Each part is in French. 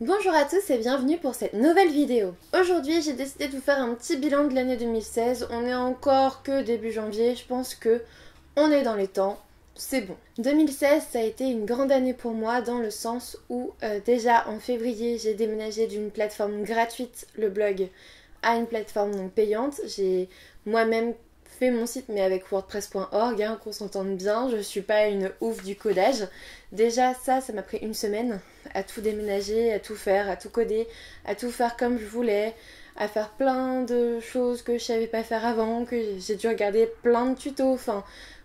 Bonjour à tous et bienvenue pour cette nouvelle vidéo. Aujourd'hui j'ai décidé de vous faire un petit bilan de l'année 2016. On est encore que début janvier, je pense que on est dans les temps, c'est bon. 2016 ça a été une grande année pour moi dans le sens où déjà en février j'ai déménagé d'une plateforme gratuite, le blog, à une plateforme donc payante. J'ai moi-même fait mon site mais avec wordpress.org, qu'on s'entende bien, je suis pas une ouf du codage. Déjà ça m'a pris une semaine à tout déménager, à tout faire, à tout coder, à tout faire comme je voulais, à faire plein de choses que je savais pas faire avant, que j'ai dû regarder plein de tutos, enfin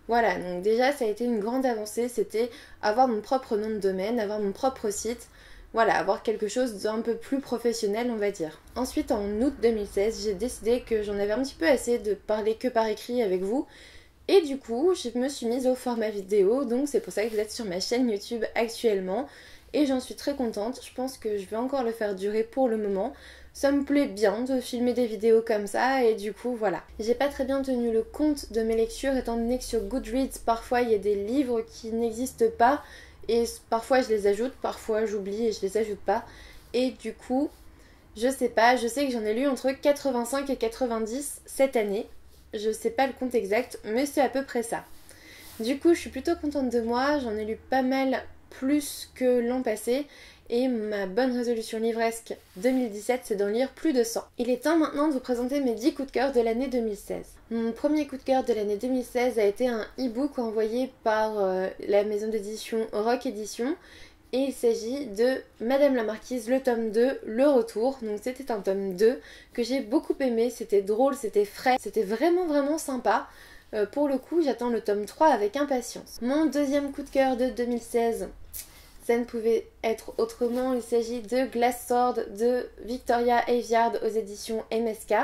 voilà, donc déjà ça a été une grande avancée, c'était avoir mon propre nom de domaine, avoir mon propre site, voilà, avoir quelque chose d'un peu plus professionnel on va dire. Ensuite en août 2016, j'ai décidé que j'en avais un petit peu assez de parler que par écrit avec vous, et du coup je me suis mise au format vidéo, donc c'est pour ça que vous êtes sur ma chaîne YouTube actuellement. Et j'en suis très contente, je pense que je vais encore le faire durer pour le moment. Ça me plaît bien de filmer des vidéos comme ça et du coup voilà. J'ai pas très bien tenu le compte de mes lectures étant donné que sur Goodreads parfois il y a des livres qui n'existent pas et parfois je les ajoute, parfois j'oublie et je les ajoute pas. Et du coup, je sais pas, je sais que j'en ai lu entre 85 et 90 cette année. Je sais pas le compte exact mais c'est à peu près ça. Du coup je suis plutôt contente de moi, j'en ai lu pas mal plus que l'an passé et ma bonne résolution livresque 2017 c'est d'en lire plus de 100. Il est temps maintenant de vous présenter mes 10 coups de cœur de l'année 2016. Mon premier coup de cœur de l'année 2016 a été un e-book envoyé par la maison d'édition Rock Édition et il s'agit de Madame la Marquise, le tome 2, le retour. Donc c'était un tome 2 que j'ai beaucoup aimé, c'était drôle, c'était frais, c'était vraiment sympa. Pour le coup, j'attends le tome 3 avec impatience. Mon deuxième coup de cœur de 2016, ça ne pouvait être autrement, il s'agit de Glass Sword de Victoria Aveyard aux éditions MSK.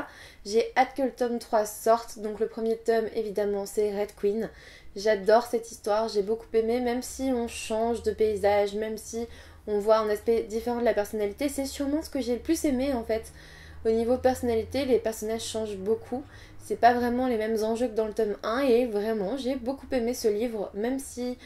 J'ai hâte que le tome 3 sorte, donc le premier tome évidemment c'est Red Queen. J'adore cette histoire, j'ai beaucoup aimé, même si on change de paysage, même si on voit un aspect différent de la personnalité, c'est sûrement ce que j'ai le plus aimé en fait. Au niveau personnalité, les personnages changent beaucoup. C'est pas vraiment les mêmes enjeux que dans le tome 1 et vraiment j'ai beaucoup aimé ce livre, même si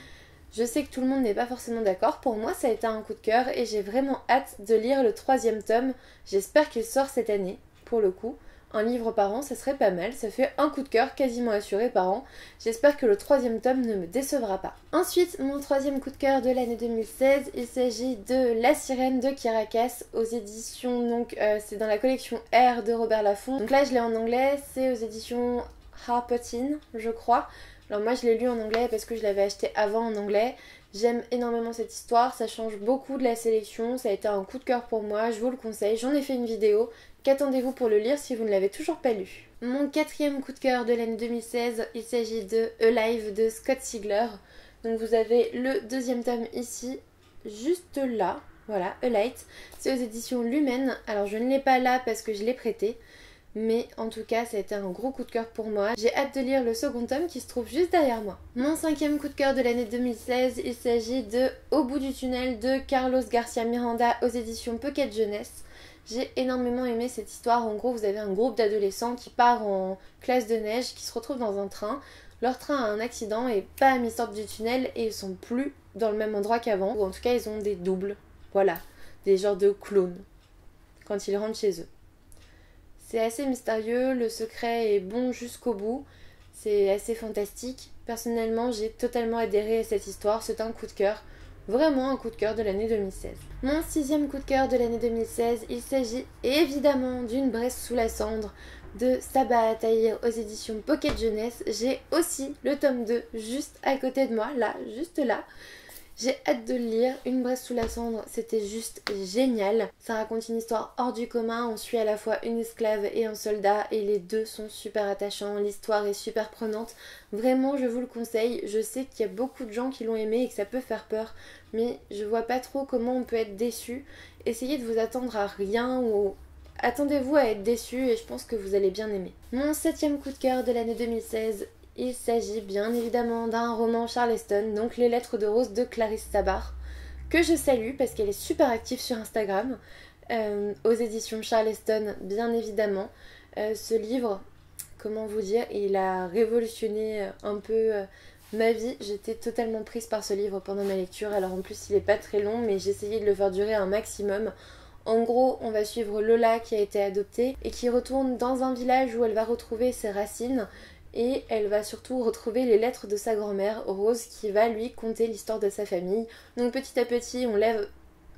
je sais que tout le monde n'est pas forcément d'accord. Pour moi ça a été un coup de cœur et j'ai vraiment hâte de lire le troisième tome. J'espère qu'il sort cette année pour le coup. Un livre par an ça serait pas mal, ça fait un coup de cœur quasiment assuré par an. J'espère que le troisième tome ne me décevra pas. Ensuite mon troisième coup de cœur de l'année 2016, il s'agit de La Sirène de Kyrakas aux éditions, donc c'est dans la collection R de Robert Laffont. Donc là je l'ai en anglais, c'est aux éditions Harper-Teen je crois. Alors moi je l'ai lu en anglais parce que je l'avais acheté avant en anglais. J'aime énormément cette histoire, ça change beaucoup de la sélection, ça a été un coup de cœur pour moi, je vous le conseille, j'en ai fait une vidéo. Qu'attendez-vous pour le lire si vous ne l'avez toujours pas lu? Mon quatrième coup de cœur de l'année 2016, il s'agit de Alive de Scott Sigler. Donc vous avez le deuxième tome ici, juste là, voilà, Alight. C'est aux éditions Lumen, alors je ne l'ai pas là parce que je l'ai prêté. Mais en tout cas ça a été un gros coup de cœur pour moi. J'ai hâte de lire le second tome qui se trouve juste derrière moi. Mon cinquième coup de cœur de l'année 2016, il s'agit de Au bout du tunnel de Carlos Garcia Miranda aux éditions Pocket Jeunesse. J'ai énormément aimé cette histoire. En gros vous avez un groupe d'adolescents qui part en classe de neige, qui se retrouvent dans un train. Leur train a un accident et bam, ils sortent du tunnel et ils sont plus dans le même endroit qu'avant. Ou en tout cas ils ont des doubles, voilà, des genres de clones quand ils rentrent chez eux. C'est assez mystérieux, le secret est bon jusqu'au bout, c'est assez fantastique. Personnellement, j'ai totalement adhéré à cette histoire, c'est un coup de cœur, vraiment un coup de cœur de l'année 2016. Mon sixième coup de cœur de l'année 2016, il s'agit évidemment d'Une Bresse sous la cendre de Sabaa Tahir aux éditions Pocket Jeunesse. J'ai aussi le tome 2 juste à côté de moi, là, juste là. J'ai hâte de le lire, Une Bresse sous la cendre, c'était juste génial. Ça raconte une histoire hors du commun, on suit à la fois une esclave et un soldat et les deux sont super attachants, l'histoire est super prenante. Vraiment je vous le conseille, je sais qu'il y a beaucoup de gens qui l'ont aimé et que ça peut faire peur, mais je vois pas trop comment on peut être déçu. Essayez de vous attendre à rien ou attendez-vous à être déçu et je pense que vous allez bien aimer. Mon septième coup de cœur de l'année 2016, il s'agit bien évidemment d'un roman Charleston, donc Les Lettres de Rose de Clarisse Sabar, que je salue parce qu'elle est super active sur Instagram, aux éditions Charleston bien évidemment. Ce livre, comment vous dire, il a révolutionné un peu ma vie, j'étais totalement prise par ce livre pendant ma lecture. Alors en plus il est pas très long mais j'ai essayé de le faire durer un maximum. En gros, on va suivre Lola qui a été adoptée et qui retourne dans un village où elle va retrouver ses racines et elle va surtout retrouver les lettres de sa grand-mère, Rose, qui va lui conter l'histoire de sa famille. Donc petit à petit, on lève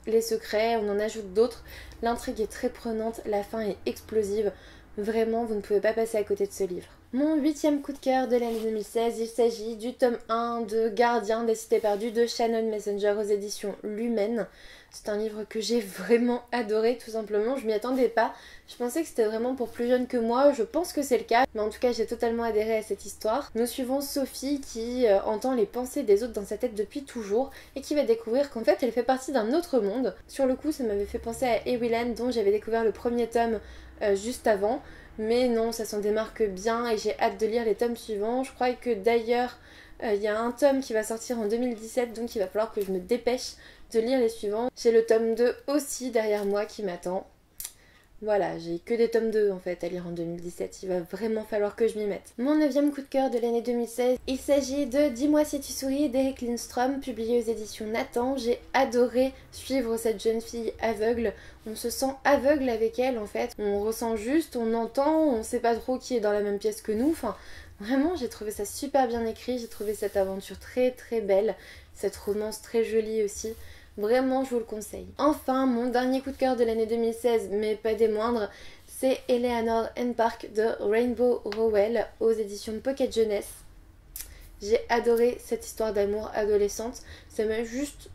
les secrets, on en ajoute d'autres. L'intrigue est très prenante, la fin est explosive. Vraiment, vous ne pouvez pas passer à côté de ce livre. Mon 8e coup de cœur de l'année 2016, il s'agit du tome 1 de Gardien des Cités Perdues de Shannon Messenger aux éditions Lumen. C'est un livre que j'ai vraiment adoré, tout simplement. Je m'y attendais pas. Je pensais que c'était vraiment pour plus jeunes que moi. Je pense que c'est le cas. Mais en tout cas, j'ai totalement adhéré à cette histoire. Nous suivons Sophie qui entend les pensées des autres dans sa tête depuis toujours et qui va découvrir qu'en fait, elle fait partie d'un autre monde. Sur le coup, ça m'avait fait penser à Ewiland dont j'avais découvert le premier tome juste avant. Mais non, ça s'en démarque bien et j'ai hâte de lire les tomes suivants. Je crois que d'ailleurs, il y a un tome qui va sortir en 2017, donc il va falloir que je me dépêche de lire les suivants. J'ai le tome 2 aussi derrière moi qui m'attend. Voilà, j'ai que des tomes 2 en fait à lire en 2017, il va vraiment falloir que je m'y mette. Mon 9e coup de cœur de l'année 2016, il s'agit de Dis-moi si tu souris d'Eric Lindstrom, publié aux éditions Nathan. J'ai adoré suivre cette jeune fille aveugle, on se sent aveugle avec elle en fait, on ressent juste, on entend, on sait pas trop qui est dans la même pièce que nous, enfin vraiment j'ai trouvé ça super bien écrit, j'ai trouvé cette aventure très très belle, cette romance très jolie aussi. Vraiment, je vous le conseille. Enfin, mon dernier coup de cœur de l'année 2016, mais pas des moindres, c'est Eleanor and Park de Rainbow Rowell aux éditions Pocket Jeunesse. J'ai adoré cette histoire d'amour adolescente. Ça m'a juste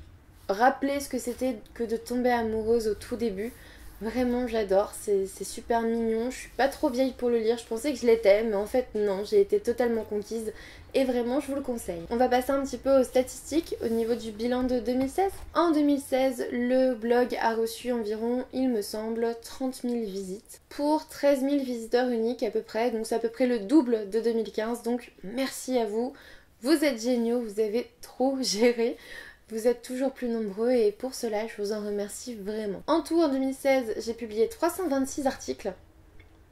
rappelé ce que c'était que de tomber amoureuse au tout début. Vraiment j'adore, c'est super mignon, je suis pas trop vieille pour le lire, je pensais que je l'étais mais en fait non, j'ai été totalement conquise et vraiment je vous le conseille. On va passer un petit peu aux statistiques au niveau du bilan de 2016. En 2016, le blog a reçu environ, il me semble, 30 000 visites pour 13 000 visiteurs uniques à peu près, donc c'est à peu près le double de 2015, donc merci à vous, vous êtes géniaux, vous avez trop géré. Vous êtes toujours plus nombreux et pour cela je vous en remercie vraiment. En tout en 2016 j'ai publié 326 articles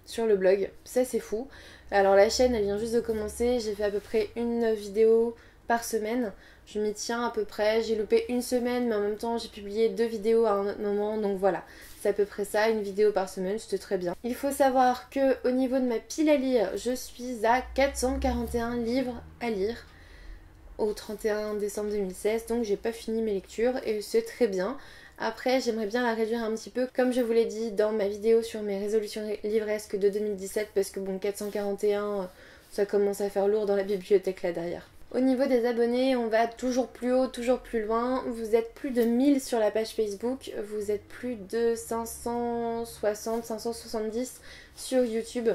sur le blog, ça c'est fou. Alors la chaîne elle vient juste de commencer, j'ai fait à peu près une vidéo par semaine. Je m'y tiens à peu près, j'ai loupé une semaine mais en même temps j'ai publié 2 vidéos à un autre moment donc voilà. C'est à peu près ça, une vidéo par semaine, c'était très bien. Il faut savoir que au niveau de ma pile à lire, je suis à 441 livres à lire au 31 décembre 2016, donc j'ai pas fini mes lectures et c'est très bien. Après j'aimerais bien la réduire un petit peu comme je vous l'ai dit dans ma vidéo sur mes résolutions livresques de 2017 parce que bon 441 ça commence à faire lourd dans la bibliothèque là derrière. Au niveau des abonnés, on va toujours plus haut, toujours plus loin. Vous êtes plus de 1000 sur la page Facebook, vous êtes plus de 560, 570 sur YouTube.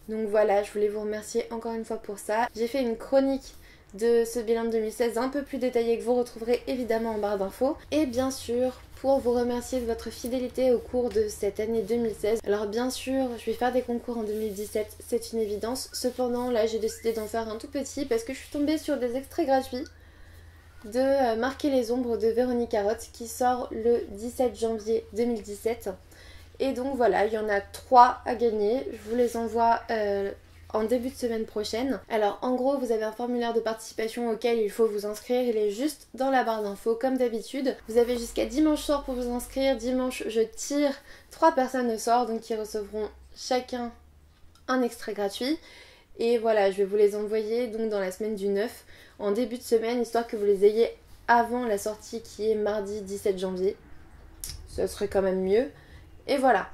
Donc voilà, je voulais vous remercier encore une fois pour ça. J'ai fait une chronique de ce bilan de 2016 un peu plus détaillé que vous retrouverez évidemment en barre d'infos. Et bien sûr, pour vous remercier de votre fidélité au cours de cette année 2016. Alors bien sûr, je vais faire des concours en 2017, c'est une évidence. Cependant, là j'ai décidé d'en faire un tout petit parce que je suis tombée sur des extraits gratuits de Marquer les ombres de Véronique Carotte qui sort le 17 janvier 2017. Et donc voilà, il y en a 3 à gagner. Je vous les envoie en début de semaine prochaine. Alors en gros vous avez un formulaire de participation auquel il faut vous inscrire, il est juste dans la barre d'infos comme d'habitude. Vous avez jusqu'à dimanche soir pour vous inscrire. Dimanche je tire 3 personnes au sort donc qui recevront chacun un extrait gratuit. Et voilà, je vais vous les envoyer donc dans la semaine du 9 en début de semaine histoire que vous les ayez avant la sortie qui est mardi 17 janvier. Ça serait quand même mieux. Et voilà.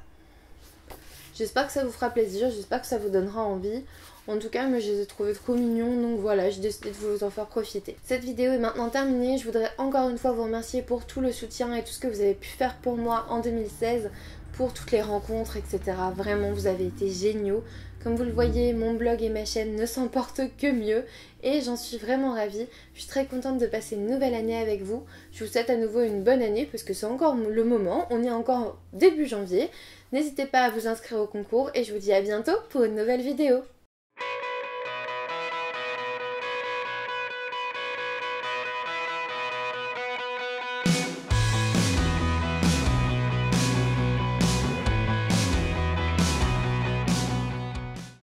J'espère que ça vous fera plaisir, j'espère que ça vous donnera envie. En tout cas, moi je les ai trouvés trop mignons, donc voilà, j'ai décidé de vous en faire profiter. Cette vidéo est maintenant terminée, je voudrais encore une fois vous remercier pour tout le soutien et tout ce que vous avez pu faire pour moi en 2016, pour toutes les rencontres, etc. Vraiment, vous avez été géniaux. Comme vous le voyez, mon blog et ma chaîne ne s'en portent que mieux et j'en suis vraiment ravie. Je suis très contente de passer une nouvelle année avec vous. Je vous souhaite à nouveau une bonne année parce que c'est encore le moment. On est encore début janvier. N'hésitez pas à vous inscrire au concours et je vous dis à bientôt pour une nouvelle vidéo.